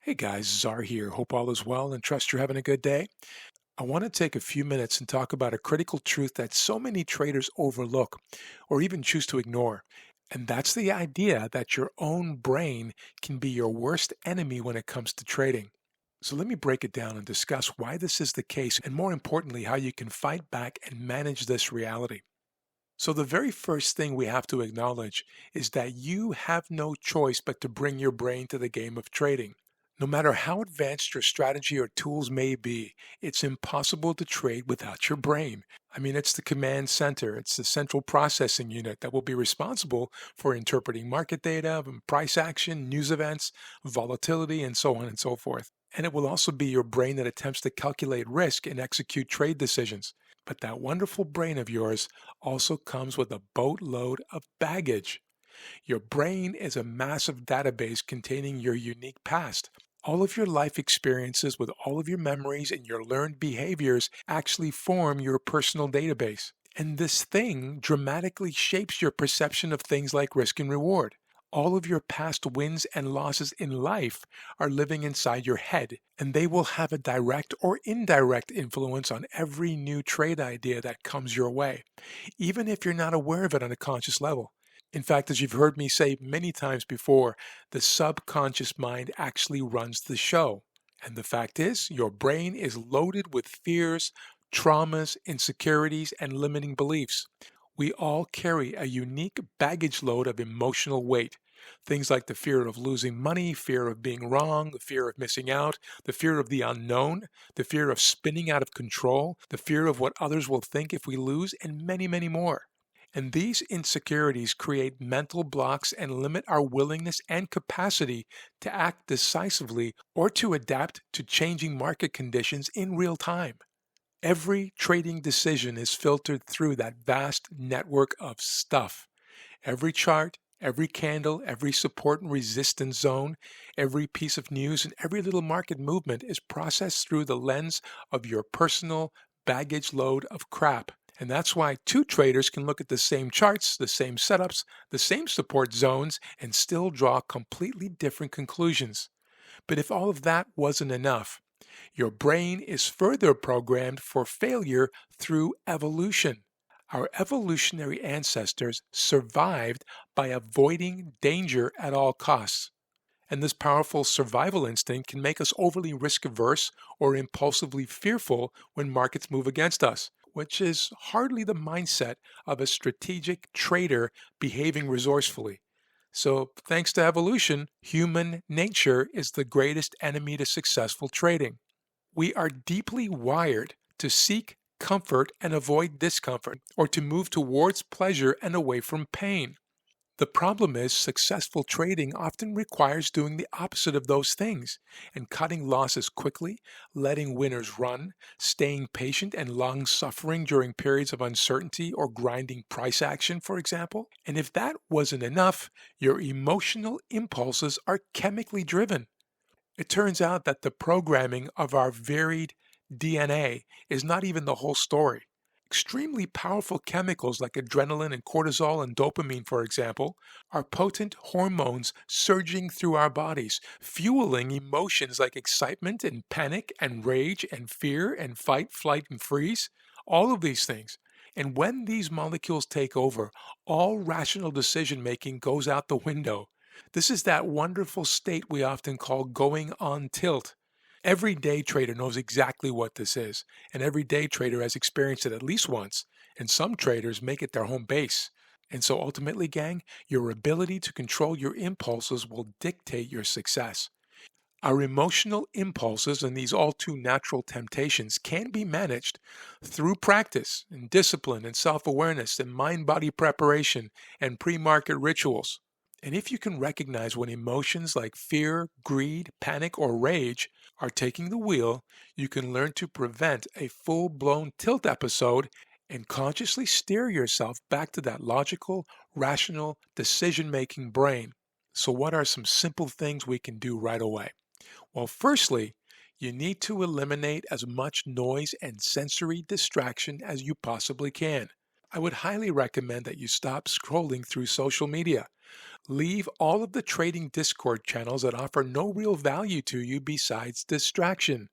Hey guys, Czar here. Hope all is well and trust you're having a good day. I want to take a few minutes and talk about a critical truth that so many traders overlook or even choose to ignore. And that's the idea that your own brain can be your worst enemy when it comes to trading. So let me break it down and discuss why this is the case and more importantly, how you can fight back and manage this reality. So, the very first thing we have to acknowledge is that you have no choice but to bring your brain to the game of trading. No matter how advanced your strategy or tools may be, it's impossible to trade without your brain. I mean, it's the command center, it's the central processing unit that will be responsible for interpreting market data, price action, news events, volatility, and so on and so forth. And it will also be your brain that attempts to calculate risk and execute trade decisions. But that wonderful brain of yours also comes with a boatload of baggage. Your brain is a massive database containing your unique past. All of your life experiences with all of your memories and your learned behaviors actually form your personal database. And this thing dramatically shapes your perception of things like risk and reward. All of your past wins and losses in life are living inside your head, and they will have a direct or indirect influence on every new trade idea that comes your way, even if you're not aware of it on a conscious level. In fact, as you've heard me say many times before, the subconscious mind actually runs the show. And the fact is, your brain is loaded with fears, traumas, insecurities, and limiting beliefs. We all carry a unique baggage load of emotional weight. Things like the fear of losing money, fear of being wrong, the fear of missing out, the fear of the unknown, the fear of spinning out of control, the fear of what others will think if we lose, and many, many more. And these insecurities create mental blocks and limit our willingness and capacity to act decisively or to adapt to changing market conditions in real time. Every trading decision is filtered through that vast network of stuff. Every chart, every candle, every support and resistance zone, every piece of news, and every little market movement is processed through the lens of your personal baggage load of crap. And that's why two traders can look at the same charts, the same setups, the same support zones, and still draw completely different conclusions. But if all of that wasn't enough, your brain is further programmed for failure through evolution. Our evolutionary ancestors survived by avoiding danger at all costs. And this powerful survival instinct can make us overly risk averse or impulsively fearful when markets move against us, which is hardly the mindset of a strategic trader behaving resourcefully. So, thanks to evolution, human nature is the greatest enemy to successful trading. We are deeply wired to seek comfort and avoid discomfort, or to move towards pleasure and away from pain. The problem is successful trading often requires doing the opposite of those things and cutting losses quickly, letting winners run, staying patient and long suffering during periods of uncertainty or grinding price action, for example. And if that wasn't enough, your emotional impulses are chemically driven. It turns out that the programming of our varied DNA is not even the whole story. Extremely powerful chemicals like adrenaline and cortisol and dopamine, for example, are potent hormones surging through our bodies, fueling emotions like excitement and panic and rage and fear and fight, flight, and freeze. All of these things. And when these molecules take over, all rational decision making goes out the window. This is that wonderful state we often call going on tilt. Every day trader knows exactly what this is, and every day trader has experienced it at least once, and some traders make it their home base. And so ultimately, gang, your ability to control your impulses will dictate your success. Our emotional impulses and these all too natural temptations can be managed through practice and discipline and self-awareness and mind-body preparation and pre-market rituals. And if you can recognize when emotions like fear, greed, panic, or rage are taking the wheel, you can learn to prevent a full-blown tilt episode and consciously steer yourself back to that logical, rational, decision-making brain. So what are some simple things we can do right away? Well, firstly, you need to eliminate as much noise and sensory distraction as you possibly can. I would highly recommend that you stop scrolling through social media. Leave all of the trading Discord channels that offer no real value to you besides distraction.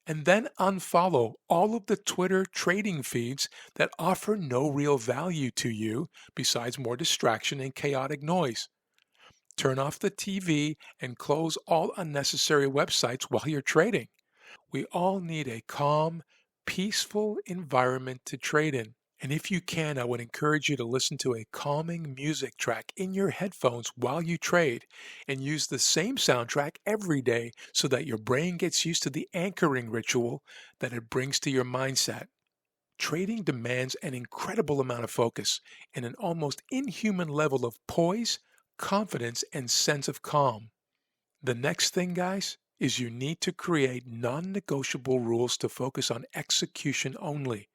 And then unfollow all of the Twitter trading feeds that offer no real value to you besides more distraction and chaotic noise. Turn off the TV and close all unnecessary websites while you're trading. We all need a calm, peaceful environment to trade in. And if you can, I would encourage you to listen to a calming music track in your headphones while you trade and use the same soundtrack every day so that your brain gets used to the anchoring ritual that it brings to your mindset. Trading demands an incredible amount of focus and an almost inhuman level of poise, confidence, and sense of calm. The next thing, guys, is you need to create non-negotiable rules to focus on execution only.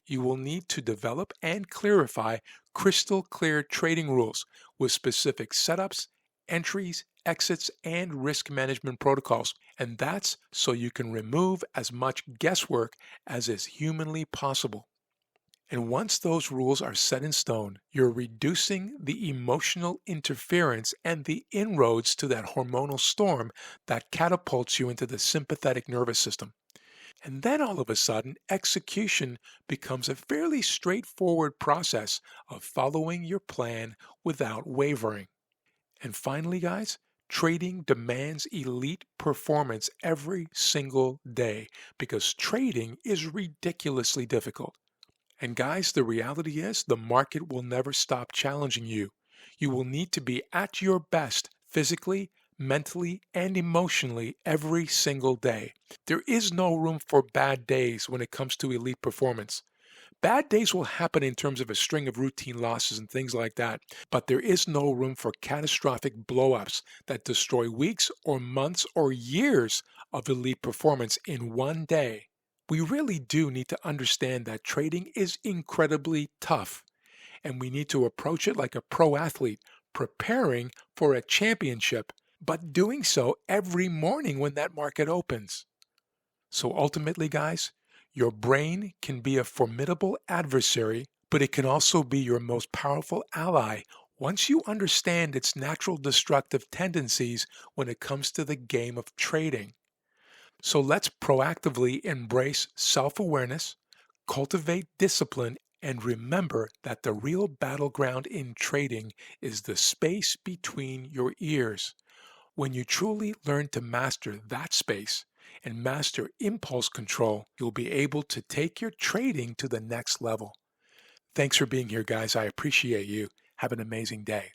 You will need to develop and clarify crystal clear trading rules with specific setups, entries, exits, and risk management protocols. And that's so you can remove as much guesswork as is humanly possible. And once those rules are set in stone, you're reducing the emotional interference and the inroads to that hormonal storm that catapults you into the sympathetic nervous system. And then all of a sudden, execution becomes a fairly straightforward process of following your plan without wavering. And finally, guys, trading demands elite performance every single day because trading is ridiculously difficult. And guys, the reality is the market will never stop challenging you. You will need to be at your best physically, mentally, and emotionally every single day. There is no room for bad days when it comes to elite performance. Bad days will happen in terms of a string of routine losses and things like that, but there is no room for catastrophic blowups that destroy weeks or months or years of elite performance in one day. We really do need to understand that trading is incredibly tough, and we need to approach it like a pro athlete, preparing for a championship, but doing so every morning when that market opens. So ultimately, guys, your brain can be a formidable adversary, but it can also be your most powerful ally once you understand its natural destructive tendencies when it comes to the game of trading. So let's proactively embrace self-awareness, cultivate discipline, and remember that the real battleground in trading is the space between your ears. When you truly learn to master that space and master impulse control, you'll be able to take your trading to the next level. Thanks for being here, guys. I appreciate you. Have an amazing day.